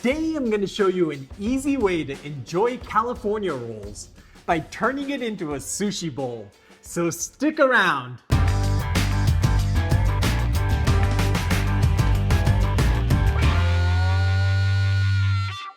Today I'm going to show you an easy way to enjoy California rolls by turning it into a sushi bowl. So stick around.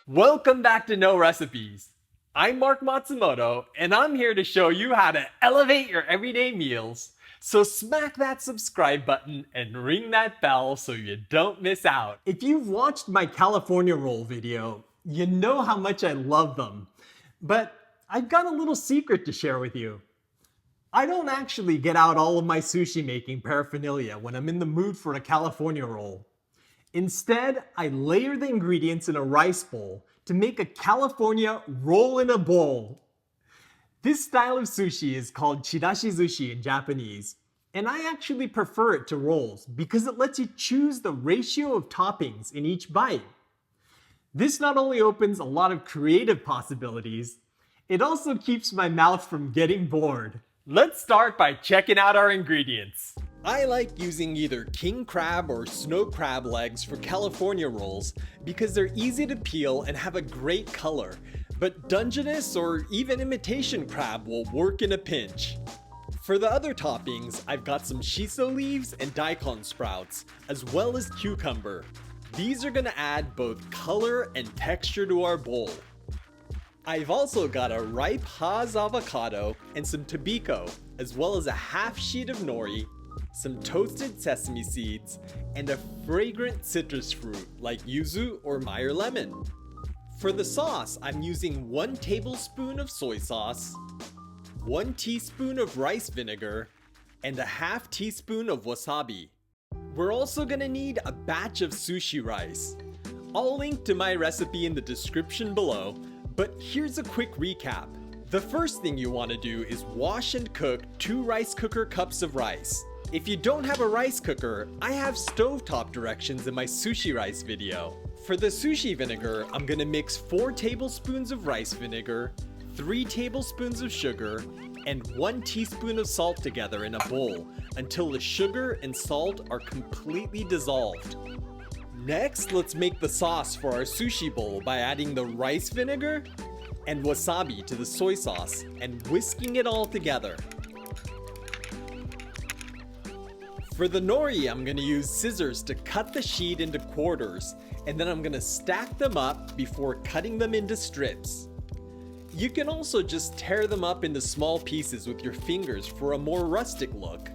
Welcome back to No Recipes. I'm Mark Matsumoto, and I'm here to show you how to elevate your everyday meals. So smack that subscribe button and ring that bell so you don't miss out. If you've watched my California roll video, you know how much I love them. But I've got a little secret to share with you. I don't actually get out all of my sushi making paraphernalia when I'm in the mood for a California roll. Instead, I layer the ingredients in a rice bowl to make a California roll in a bowl. This style of sushi is called chirashi sushi in Japanese, and I actually prefer it to rolls because it lets you choose the ratio of toppings in each bite. This not only opens a lot of creative possibilities, it also keeps my mouth from getting bored. Let's start by checking out our ingredients. I like using either king crab or snow crab legs for California rolls because they're easy to peel and have a great color, but Dungeness or even imitation crab will work in a pinch. For the other toppings, I've got some shiso leaves and daikon sprouts, as well as cucumber. These are gonna add both color and texture to our bowl. I've also got a ripe Hass avocado and some tobiko, as well as a half sheet of nori, some toasted sesame seeds, and a fragrant citrus fruit like yuzu or Meyer lemon. For the sauce, I'm using 1 tablespoon of soy sauce, 1 teaspoon of rice vinegar, and a half teaspoon of wasabi. We're also gonna need a batch of sushi rice. I'll link to my recipe in the description below, but here's a quick recap. The first thing you want to do is wash and cook 2 rice cooker cups of rice. If you don't have a rice cooker, I have stovetop directions in my sushi rice video. For the sushi vinegar, I'm gonna mix 4 tablespoons of rice vinegar, 3 tablespoons of sugar, and 1 teaspoon of salt together in a bowl until the sugar and salt are completely dissolved. Next, let's make the sauce for our sushi bowl by adding the rice vinegar and wasabi to the soy sauce and whisking it all together. For the nori, I'm gonna use scissors to cut the sheet into quarters, and then I'm gonna stack them up before cutting them into strips. You can also just tear them up into small pieces with your fingers for a more rustic look.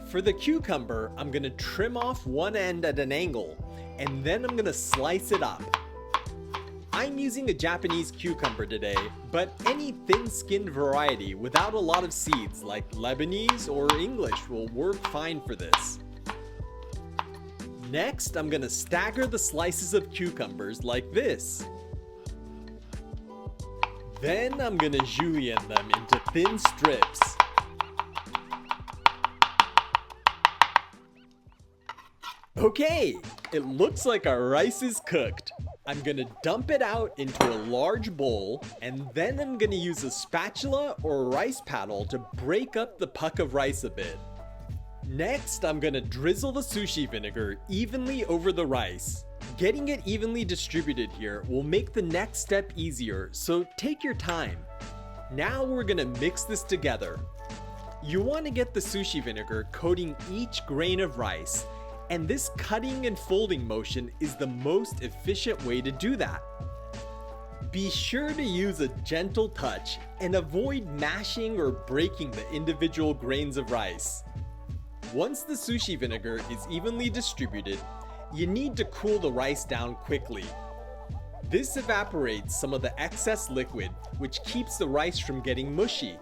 For the cucumber, I'm gonna trim off one end at an angle, and then I'm gonna slice it up. I'm using a Japanese cucumber today, but any thin-skinned variety without a lot of seeds like Lebanese or English will work fine for this. Next, I'm gonna stagger the slices of cucumbers like this. Then I'm gonna julienne them into thin strips. Okay, it looks like our rice is cooked. I'm gonna dump it out into a large bowl, and then I'm gonna use a spatula or a rice paddle to break up the puck of rice a bit. Next, I'm gonna drizzle the sushi vinegar evenly over the rice. Getting it evenly distributed here will make the next step easier, so take your time. Now we're gonna mix this together. You wanna get the sushi vinegar coating each grain of rice, and this cutting and folding motion is the most efficient way to do that. Be sure to use a gentle touch and avoid mashing or breaking the individual grains of rice. Once the sushi vinegar is evenly distributed, you need to cool the rice down quickly. This evaporates some of the excess liquid, which keeps the rice from getting mushy.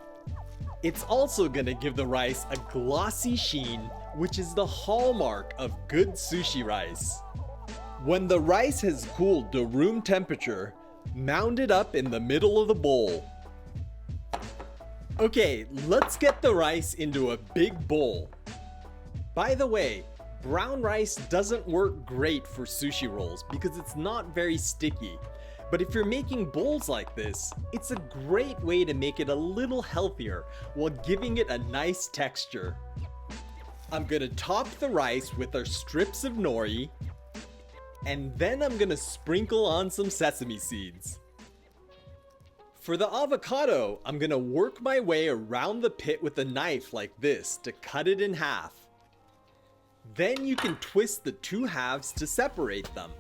It's also gonna give the rice a glossy sheen, which is the hallmark of good sushi rice. When the rice has cooled to room temperature, mound it up in the middle of the bowl. Okay, let's get the rice into a big bowl. By the way, brown rice doesn't work great for sushi rolls because it's not very sticky. But if you're making bowls like this, it's a great way to make it a little healthier while giving it a nice texture. I'm gonna top the rice with our strips of nori, And then I'm gonna sprinkle on some sesame seeds. For the avocado, I'm gonna work my way around the pit with a knife like this to cut it in half. Then you can twist the two halves to separate them.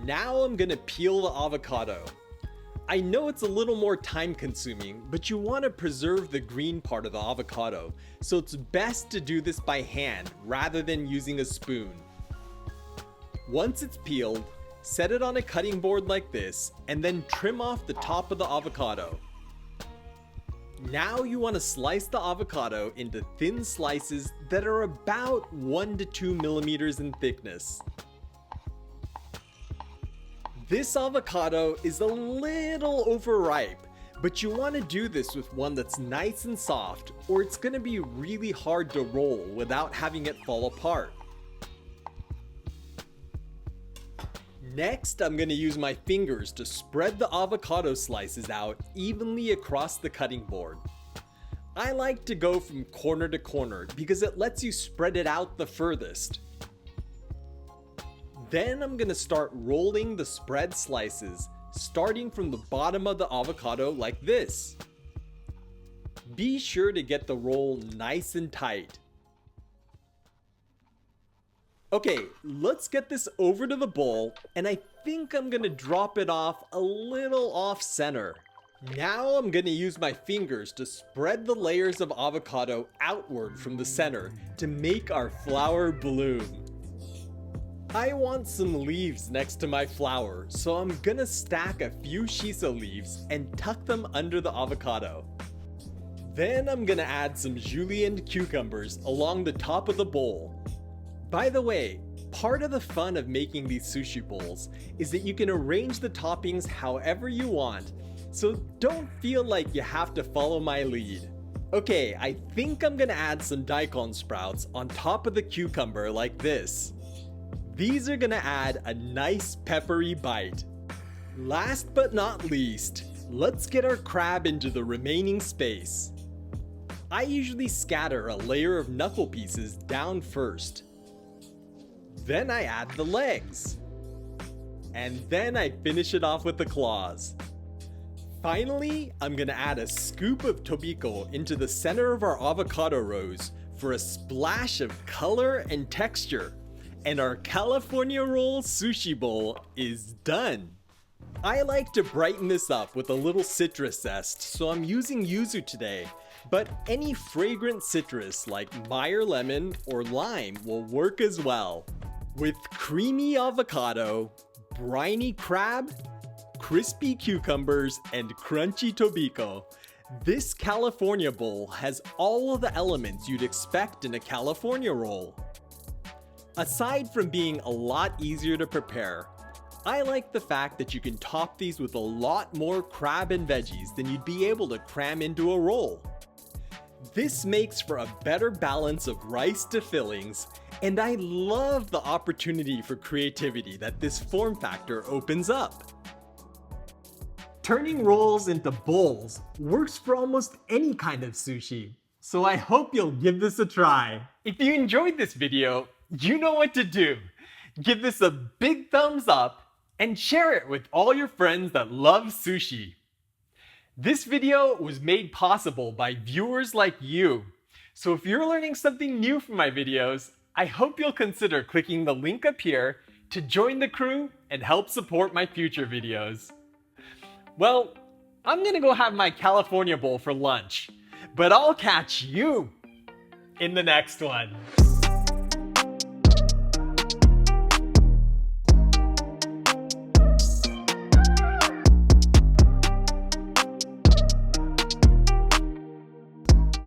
Now I'm gonna peel the avocado. I know it's a little more time consuming, but you want to preserve the green part of the avocado, so it's best to do this by hand rather than using a spoon. Once it's peeled, set it on a cutting board like this, and then trim off the top of the avocado. Now you want to slice the avocado into thin slices that are about 1 to 2 millimeters in thickness. This avocado is a little overripe, but you want to do this with one that's nice and soft, or it's going to be really hard to roll without having it fall apart. Next, I'm going to use my fingers to spread the avocado slices out evenly across the cutting board. I like to go from corner to corner because it lets you spread it out the furthest. Then I'm going to start rolling the spread slices, starting from the bottom of the avocado like this. Be sure to get the roll nice and tight. Okay, let's get this over to the bowl, and I think I'm going to drop it off a little off center. Now I'm going to use my fingers to spread the layers of avocado outward from the center to make our flower bloom. I want some leaves next to my flower, so I'm gonna stack a few shiso leaves and tuck them under the avocado. Then I'm gonna add some julienned cucumbers along the top of the bowl. By the way, part of the fun of making these sushi bowls is that you can arrange the toppings however you want, so don't feel like you have to follow my lead. Okay, I think I'm gonna add some daikon sprouts on top of the cucumber like this. These are gonna add a nice peppery bite. Last but not least, let's get our crab into the remaining space. I usually scatter a layer of knuckle pieces down first. Then I add the legs. And then I finish it off with the claws. Finally, I'm gonna add a scoop of tobiko into the center of our avocado rows for a splash of color and texture. And our California roll sushi bowl is done. I like to brighten this up with a little citrus zest, so I'm using yuzu today, but any fragrant citrus like Meyer lemon or lime will work as well. With creamy avocado, briny crab, crispy cucumbers, and crunchy tobiko, this California bowl has all of the elements you'd expect in a California roll. Aside from being a lot easier to prepare, I like the fact that you can top these with a lot more crab and veggies than you'd be able to cram into a roll. This makes for a better balance of rice to fillings, and I love the opportunity for creativity that this form factor opens up. Turning rolls into bowls works for almost any kind of sushi, so I hope you'll give this a try. If you enjoyed this video, you know what to do. Give this a big thumbs up and share it with all your friends that love sushi. This video was made possible by viewers like you. So if you're learning something new from my videos, I hope you'll consider clicking the link up here to join the crew and help support my future videos. Well, I'm gonna go have my California bowl for lunch, but I'll catch you in the next one.